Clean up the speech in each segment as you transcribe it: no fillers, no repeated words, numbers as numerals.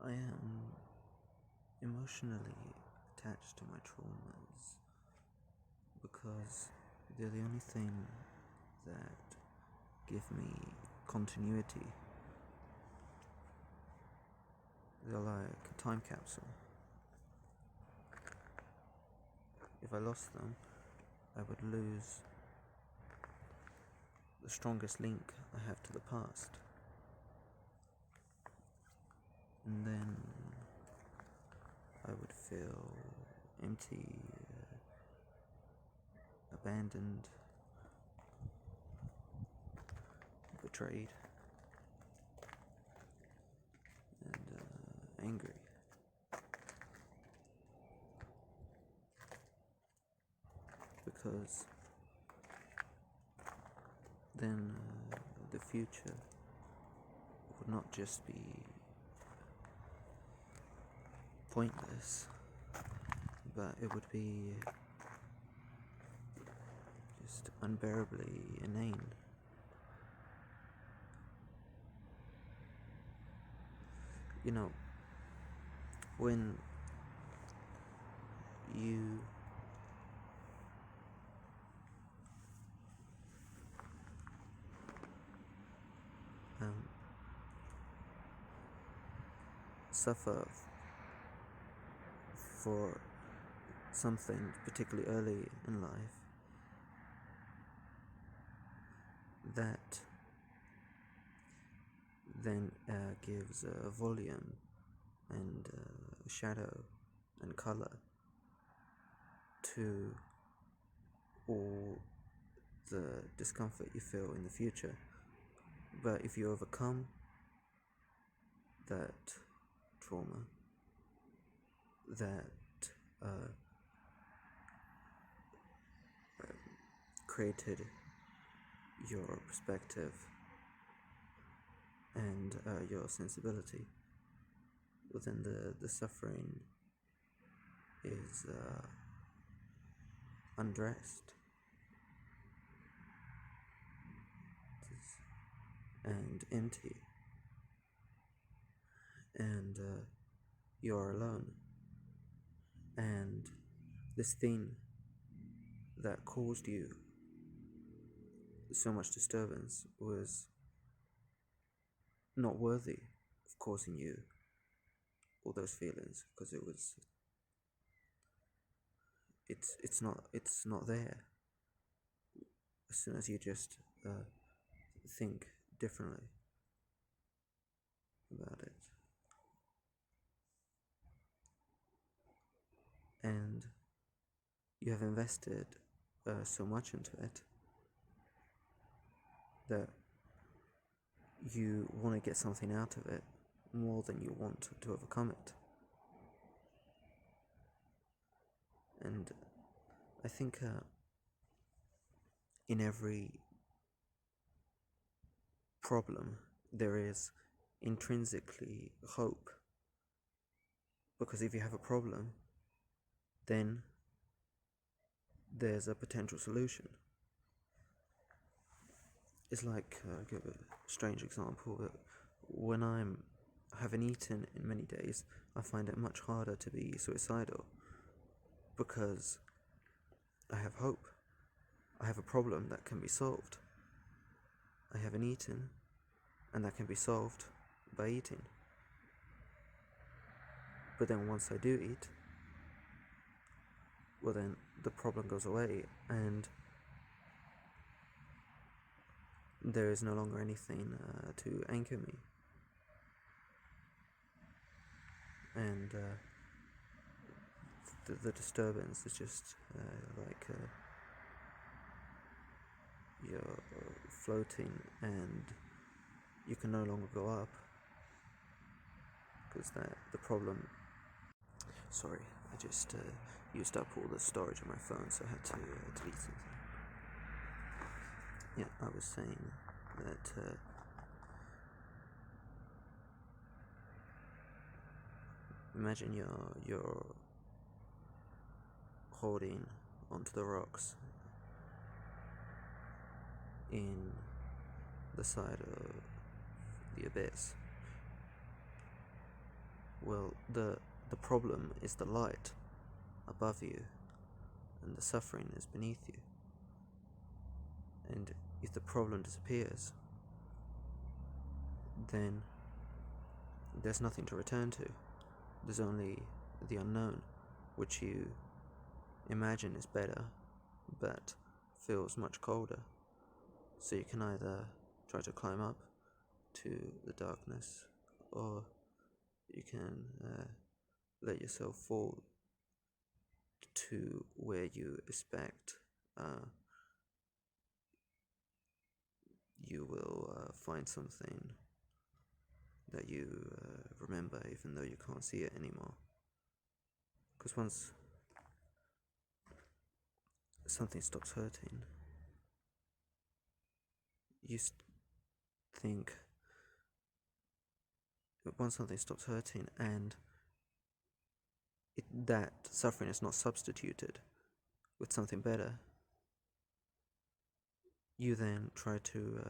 I am emotionally attached to my traumas because they're the only thing that give me continuity. They're like a time capsule. If I lost them, I would lose the strongest link I have to the past. And then I would feel empty, abandoned, betrayed, and angry. Because then the future would not just be pointless, but it would be just unbearably inane. You know, when you suffer for something particularly early in life, that then gives a volume and shadow and color to all the discomfort you feel in the future. But if you overcome that trauma, that created your perspective and your sensibility, well, then the suffering is undressed and empty, and you're alone. And this thing that caused you so much disturbance was not worthy of causing you all those feelings, because it's not there as soon as you just think differently about it. And you have invested so much into it that you want to get something out of it more than you want to overcome it. And I think in every problem there is intrinsically hope, because if you have a problem, then there's a potential solution. It's like, I'll give a strange example, but when I haven't eaten in many days, I find it much harder to be suicidal, because I have hope. I have a problem that can be solved. I haven't eaten, and that can be solved by eating. But then once I do eat, well, then the problem goes away, and there is no longer anything to anchor me. And the disturbance is just like you're floating, and you can no longer go up, because the problem. Sorry, I just used up all the storage on my phone, so I had to delete something. Yeah, I was saying that imagine you're holding onto the rocks in the side of the abyss, Well, the problem is the light above you, and the suffering is beneath you. And if the problem disappears, then there's nothing to return to. There's only the unknown, which you imagine is better, but feels much colder. So you can either try to climb up to the darkness, or you can let yourself fall to where you expect you will find something that you remember, even though you can't see it anymore. Because once something stops hurting, you think, once something stops hurting and that suffering is not substituted with something better, you then try to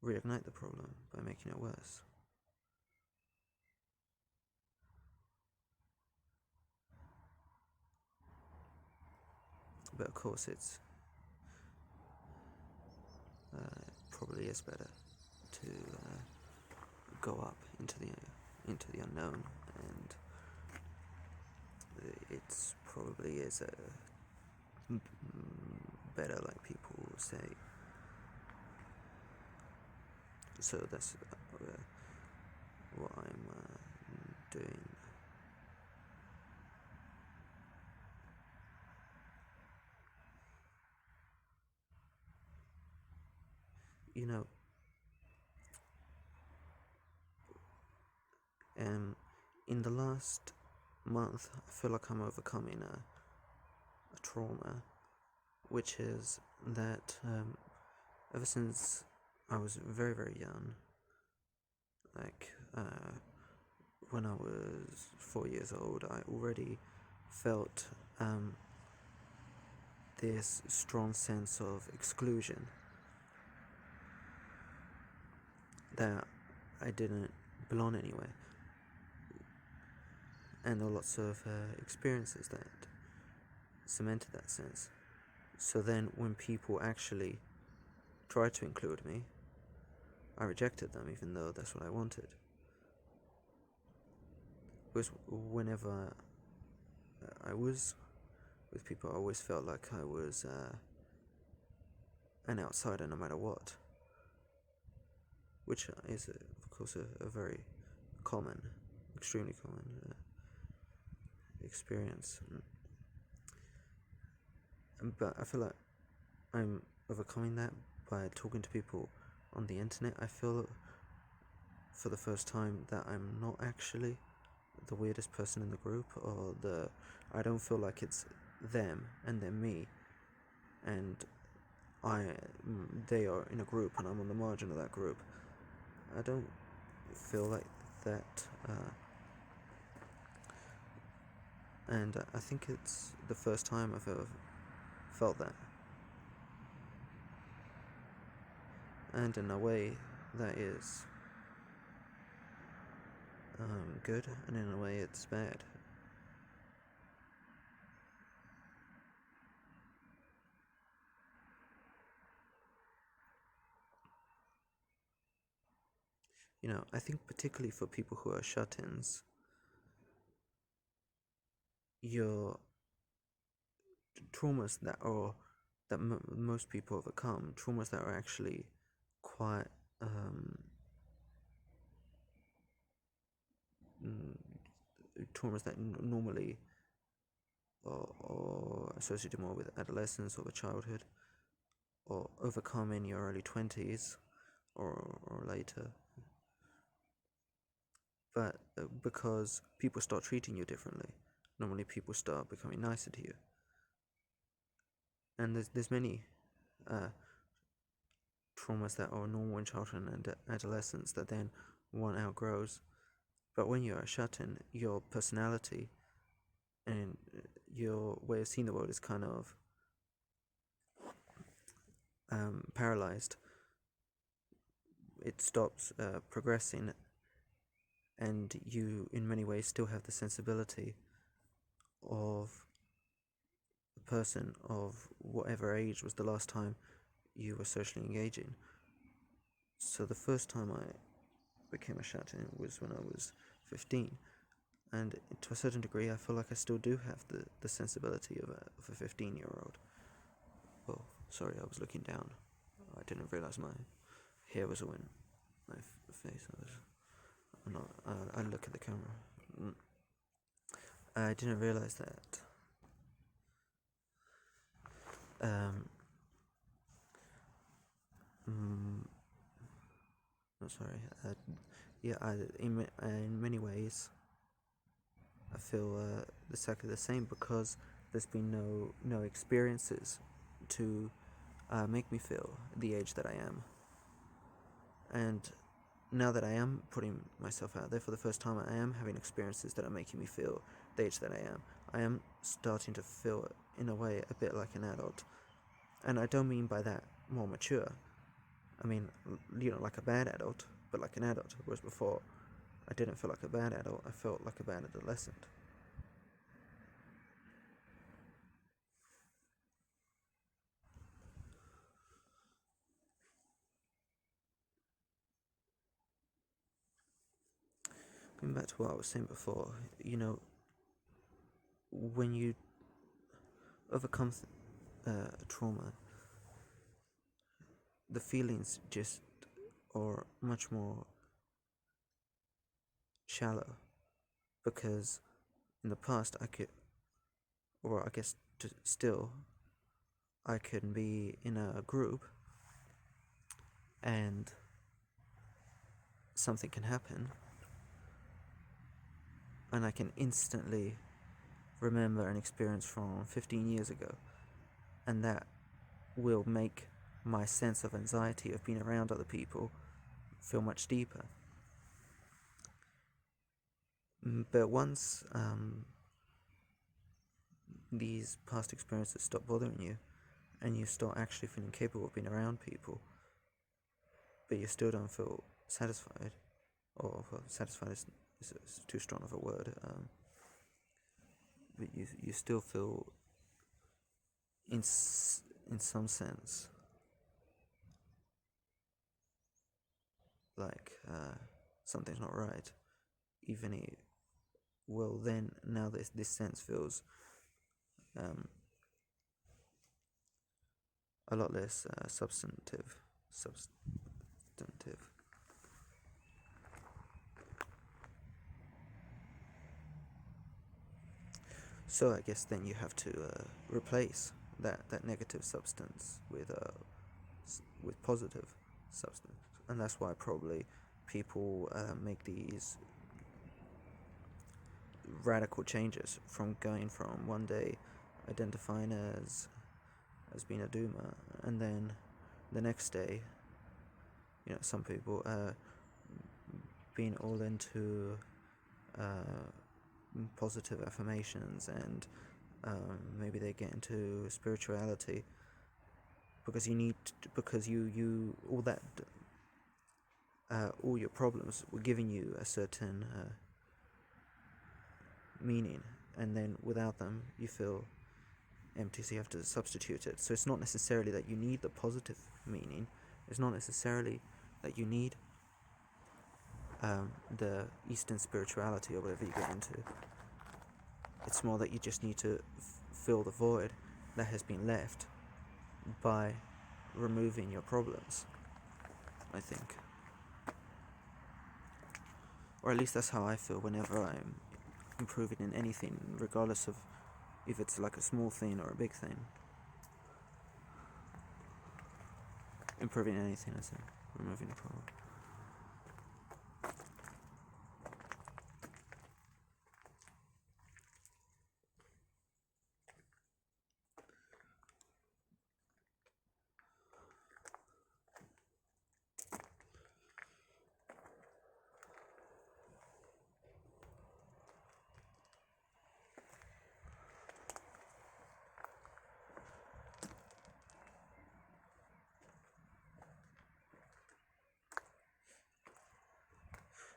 reignite the problem by making it worse. But of course, it's probably is better to go up into the unknown, and it's probably is better, like people say. So that's what I'm doing. You know, in the last month, I feel like I'm overcoming a trauma, which is that ever since I was very, very young, like when I was 4 years old, I already felt this strong sense of exclusion, that I didn't belong anywhere. And there were lots of experiences that cemented that sense. So then when people actually tried to include me, I rejected them, even though that's what I wanted. Because whenever I was with people, I always felt like I was an outsider no matter what, which is, of course, a very common, extremely common experience. But I feel like I'm overcoming that by talking to people on the internet. I feel for the first time that I'm not actually the weirdest person in the group, or I don't feel like it's them and then me, and they are in a group and I'm on the margin of that group. I don't feel like that, and I think it's the first time I've ever felt that. And in a way, that is good, and in a way, it's bad. You know, I think particularly for people who are shut-ins, your traumas that most people overcome, traumas that are actually quite traumas that normally or associated more with adolescence or with childhood, or overcome in your early 20s or later. But because people start treating you differently, normally people start becoming nicer to you. And there's many traumas that are normal in childhood and adolescence that then one outgrows. But when you are shut in, your personality and your way of seeing the world is kind of paralyzed. It stops progressing, and you in many ways still have the sensibility of a person of whatever age was the last time you were socially engaging. So the first time I became a shut-in was when I was 15, and to a certain degree I feel like I still do have the sensibility of a 15-year-old. Oh, sorry, I was looking down. I didn't realise my hair was all in my face. I look at the camera. I didn't realise that. Sorry. Yeah, in many ways, I feel exactly the same because there's been no experiences to make me feel the age that I am. And now that I am putting myself out there for the first time, I am having experiences that are making me feel the age that I am. I am starting to feel, in a way, a bit like an adult. And I don't mean by that more mature. I mean, like a bad adult, but like an adult. Whereas before, I didn't feel like a bad adult, I felt like a bad adolescent. Going back to what I was saying before, when you overcome trauma, the feelings just are much more shallow, because in the past I could, or I guess still, I could be in a group and something can happen and I can instantly remember an experience from 15 years ago, and that will make my sense of anxiety of being around other people feel much deeper. But once these past experiences stop bothering you and you start actually feeling capable of being around people, but you still don't feel satisfied, or well, satisfied is too strong of a word, but you still feel in some sense like something's not right, even if, well, then now this sense feels a lot less substantive. So I guess then you have to replace that negative substance with positive substance, and that's why probably people make these radical changes from going from one day identifying as being a doomer, and then the next day, some people being all into positive affirmations, and maybe they get into spirituality because you all your problems were giving you a certain meaning, and then without them you feel empty, so you have to substitute it. So it's not necessarily that you need the positive meaning, it's not necessarily that you need the Eastern spirituality or whatever you get into. It's more that you just need to fill the void that has been left by removing your problems, I think. Or at least that's how I feel whenever I'm improving in anything, regardless of if it's like a small thing or a big thing. Improving anything, I say, removing a problem.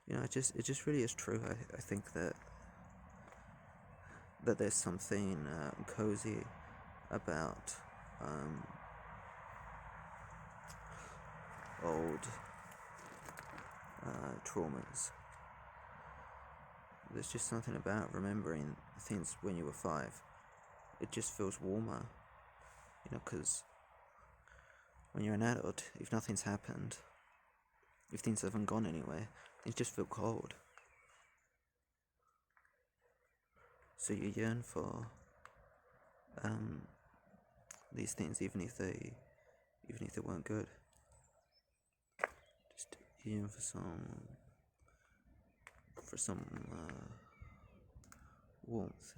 it just really is true. I think that there's something cozy about old traumas. There's just something about remembering things when you were 5. It just feels warmer, because when you're an adult, if nothing's happened, if things haven't gone anywhere, things just feel cold. So you yearn for these things, even if they weren't good. Just yearn for some warmth.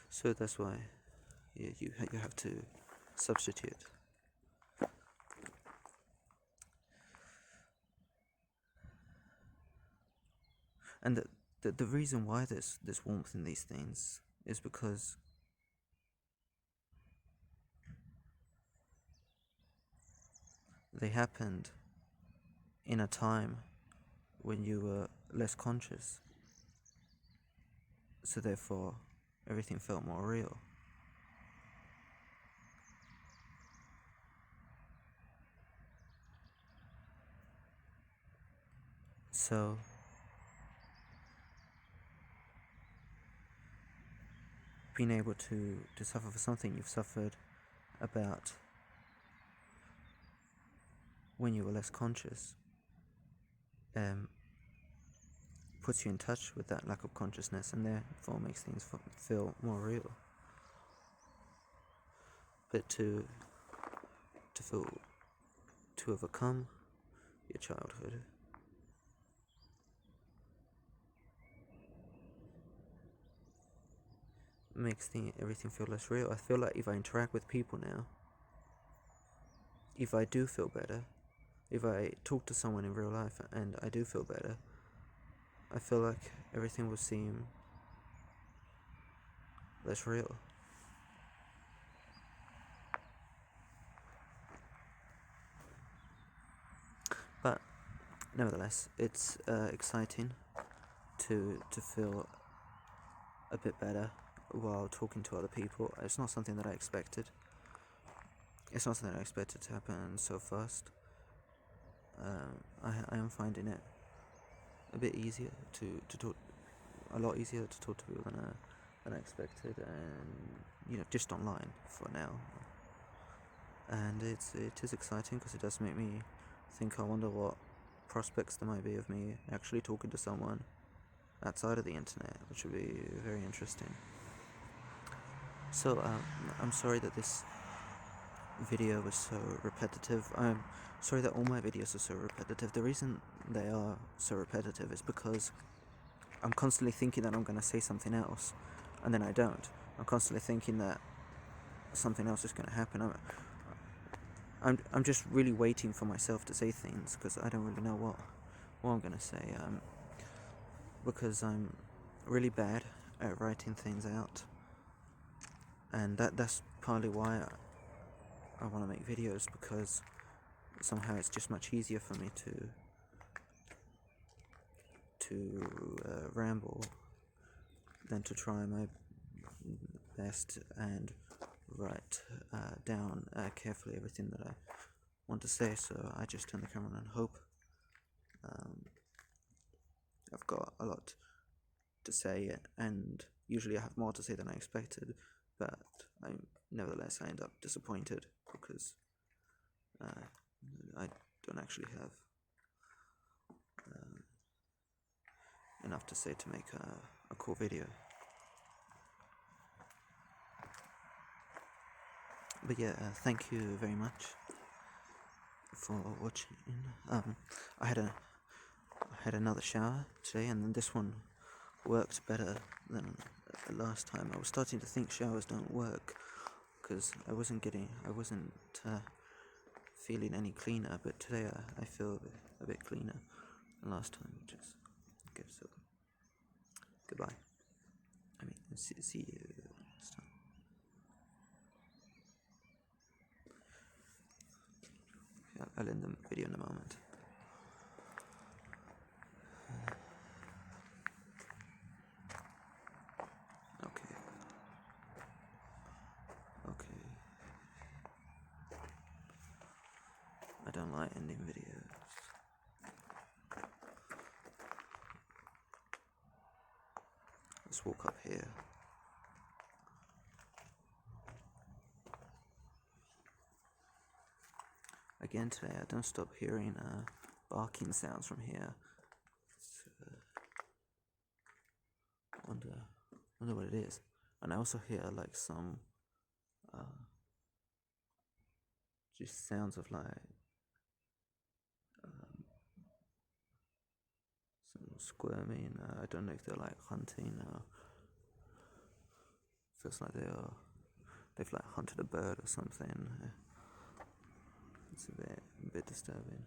So that's why you have to substitute. And the reason why there's warmth in these things is because they happened in a time when you were less conscious. So therefore, everything felt more real. So being able to suffer for something you've suffered about when you were less conscious puts you in touch with that lack of consciousness, and therefore makes things feel more real. But to overcome your childhood, makes everything feel less real. I feel like if I interact with people now, if I do feel better, if I talk to someone in real life and I do feel better, I feel like everything will seem less real. But nevertheless, it's exciting to feel a bit better while talking to other people. It's not something that I expected. It's not something I expected to happen so fast. I am finding it a bit easier to talk, a lot easier to talk to people than I expected, and just online for now. And it is exciting because it does make me think. I wonder what prospects there might be of me actually talking to someone outside of the internet, which would be very interesting. So I'm sorry that this video was so repetitive. I'm sorry that all my videos are so repetitive. The reason they are so repetitive is because I'm constantly thinking that I'm going to say something else, and then I don't. I'm constantly thinking that something else is going to happen. I'm just really waiting for myself to say things, because I don't really know what I'm going to say. Because I'm really bad at writing things out, and that's partly why I want to make videos, because somehow it's just much easier for me to ramble than to try my best and write down carefully everything that I want to say. So I just turn the camera on and hope. I've got a lot to say, and usually I have more to say than I expected, but nevertheless I end up disappointed because I don't actually have enough to say to make a cool video. But yeah, thank you very much for watching. I had another shower today, and this one worked better than last time. I was starting to think showers don't work because I wasn't feeling any cleaner, but today I feel a bit cleaner than last time, which is good. So goodbye. See you. I'll end the video in a moment. Okay. I don't like ending videos. Let's walk up here. Again today, I don't stop hearing barking sounds from here. Wonder what it is. And I also hear like some just sounds of like some squirming. I don't know if they're like hunting. Feels like they've like hunted a bird or something. It's a bit disturbing.